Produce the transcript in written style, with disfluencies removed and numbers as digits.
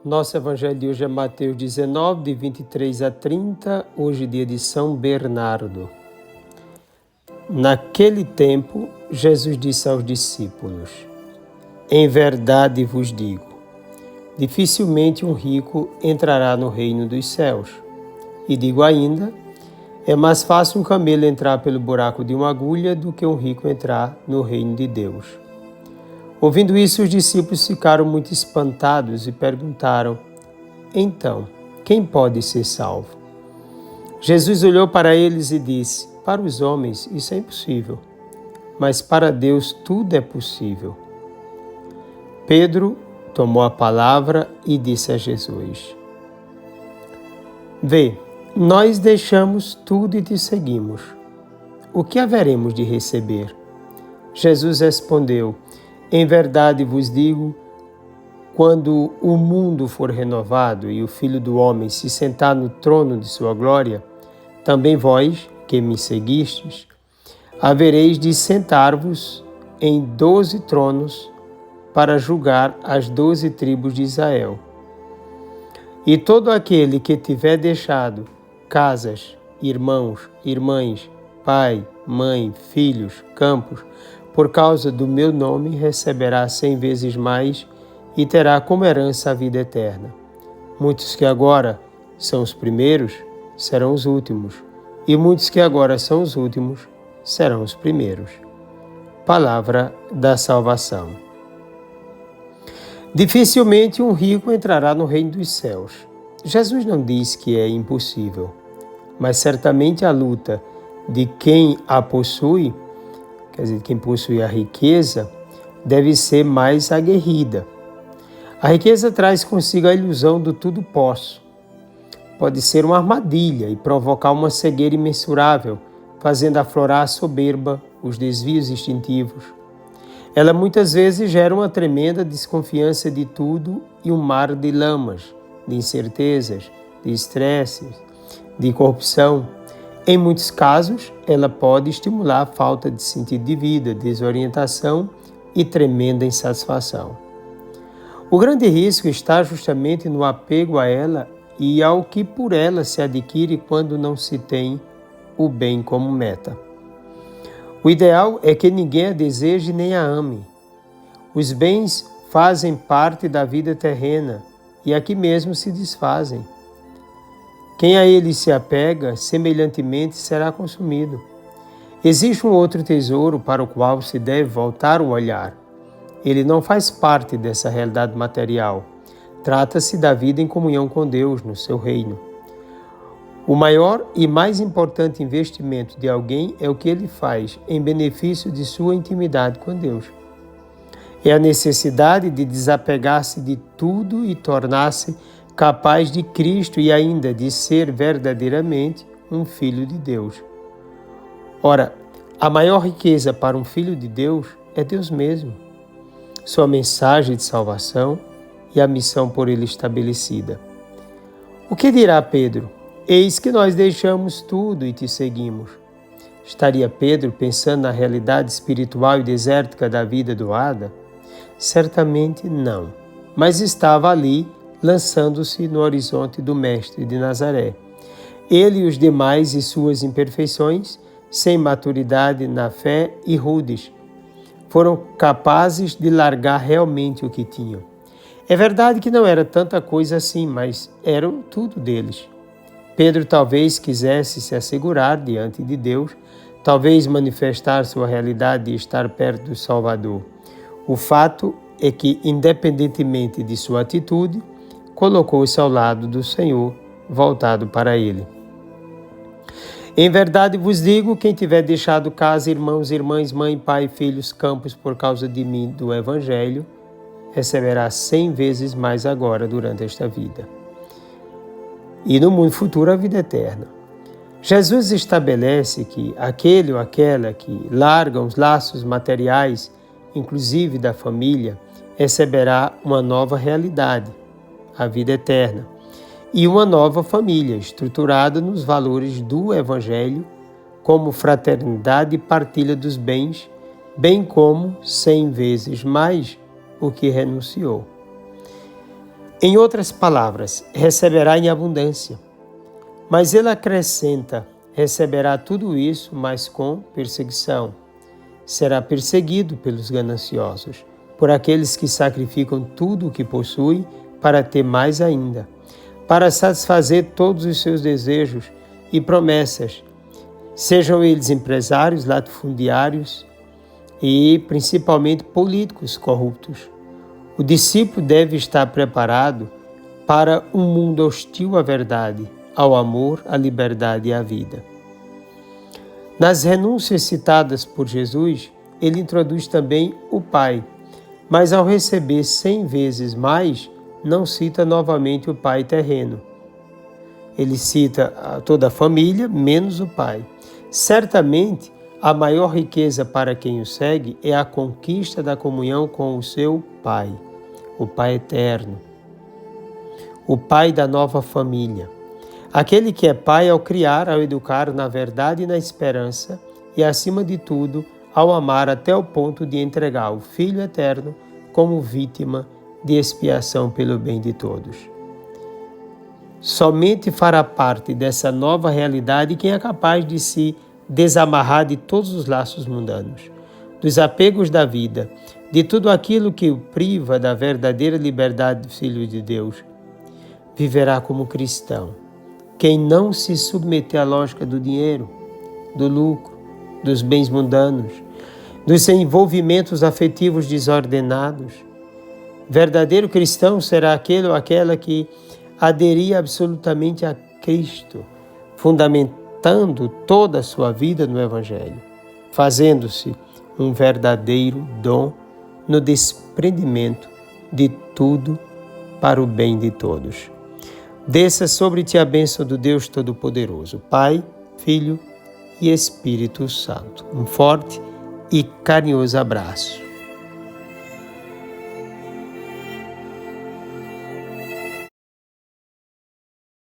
Nosso evangelho de hoje é Mateus 19, de 23 a 30, hoje dia de São Bernardo. Naquele tempo, Jesus disse aos discípulos: Em verdade vos digo, dificilmente um rico entrará no reino dos céus. E digo ainda, é mais fácil um camelo entrar pelo buraco de uma agulha do que um rico entrar no reino de Deus. Ouvindo isso, os discípulos ficaram muito espantados e perguntaram: Então, quem pode ser salvo? Jesus olhou para eles e disse: Para os homens isso é impossível, mas para Deus tudo é possível. Pedro tomou a palavra e disse a Jesus: Vê, nós deixamos tudo e te seguimos. O que haveremos de receber? Jesus respondeu: Em verdade vos digo, quando o mundo for renovado e o Filho do Homem se sentar no trono de sua glória, também vós, que me seguistes, havereis de sentar-vos em 12 tronos para julgar as 12 tribos de Israel. E todo aquele que tiver deixado casas, irmãos, irmãs, pai, mãe, filhos, campos, por causa do meu nome, receberá 100 vezes mais e terá como herança a vida eterna. Muitos que agora são os primeiros serão os últimos, e muitos que agora são os últimos serão os primeiros. Palavra da salvação. Dificilmente um rico entrará no reino dos céus. Jesus não diz que é impossível, mas certamente a luta de quem a possui, quer dizer, quem possui a riqueza, deve ser mais aguerrida. A riqueza traz consigo a ilusão do tudo posso. Pode ser uma armadilha e provocar uma cegueira imensurável, fazendo aflorar a soberba, os desvios instintivos. Ela muitas vezes gera uma tremenda desconfiança de tudo e um mar de lamas, de incertezas, de estresses, de corrupção. Em muitos casos, ela pode estimular a falta de sentido de vida, desorientação e tremenda insatisfação. O grande risco está justamente no apego a ela e ao que por ela se adquire quando não se tem o bem como meta. O ideal é que ninguém a deseje nem a ame. Os bens fazem parte da vida terrena e aqui mesmo se desfazem. Quem a eles se apega, semelhantemente, será consumido. Existe um outro tesouro para o qual se deve voltar o olhar. Ele não faz parte dessa realidade material. Trata-se da vida em comunhão com Deus, no seu reino. O maior e mais importante investimento de alguém é o que ele faz em benefício de sua intimidade com Deus. É a necessidade de desapegar-se de tudo e tornar-se capaz de Cristo e ainda de ser verdadeiramente um filho de Deus. Ora, a maior riqueza para um filho de Deus é Deus mesmo, sua mensagem de salvação e a missão por ele estabelecida. O que dirá Pedro? Eis que nós deixamos tudo e te seguimos. Estaria Pedro pensando na realidade espiritual e desértica da vida doada? Certamente não, mas estava ali lançando-se no horizonte do Mestre de Nazaré. Ele e os demais e suas imperfeições, sem maturidade na fé e rudes, foram capazes de largar realmente o que tinham. É verdade que não era tanta coisa assim, mas era tudo deles. Pedro talvez quisesse se assegurar diante de Deus, talvez manifestar sua realidade de estar perto do Salvador. O fato é que, independentemente de sua atitude, colocou-se ao lado do Senhor, voltado para Ele. Em verdade vos digo, quem tiver deixado casa, irmãos, irmãs, mãe, pai, filhos, campos, por causa de mim, do Evangelho, receberá 100 vezes mais agora durante esta vida. E no mundo futuro a vida eterna. Jesus estabelece que aquele ou aquela que larga os laços materiais, inclusive da família, receberá uma nova realidade, a vida eterna, e uma nova família estruturada nos valores do Evangelho, como fraternidade e partilha dos bens, bem como 100 vezes mais o que renunciou. Em outras palavras, receberá em abundância. Mas ele acrescenta: receberá tudo isso, mas com perseguição. Será perseguido pelos gananciosos, por aqueles que sacrificam tudo o que possuem para ter mais ainda, para satisfazer todos os seus desejos e promessas, sejam eles empresários, latifundiários e principalmente políticos corruptos. O discípulo deve estar preparado para um mundo hostil à verdade, ao amor, à liberdade e à vida. Nas renúncias citadas por Jesus, ele introduz também o Pai, mas ao receber 100 vezes mais, não cita novamente o Pai terreno. Ele cita toda a família, menos o Pai. Certamente, a maior riqueza para quem o segue é a conquista da comunhão com o seu Pai, o Pai eterno, o Pai da nova família. Aquele que é pai ao criar, ao educar na verdade e na esperança, e acima de tudo, ao amar até o ponto de entregar o Filho eterno como vítima de expiação pelo bem de todos. Somente fará parte dessa nova realidade quem é capaz de se desamarrar de todos os laços mundanos, dos apegos da vida, de tudo aquilo que o priva da verdadeira liberdade do Filho de Deus. Viverá como cristão. Quem não se submeter à lógica do dinheiro, do lucro, dos bens mundanos, dos envolvimentos afetivos desordenados. Verdadeiro cristão será aquele ou aquela que aderir absolutamente a Cristo, fundamentando toda a sua vida no Evangelho, fazendo-se um verdadeiro dom no desprendimento de tudo para o bem de todos. Desça sobre ti a bênção do Deus Todo-Poderoso, Pai, Filho e Espírito Santo. Um forte e carinhoso abraço.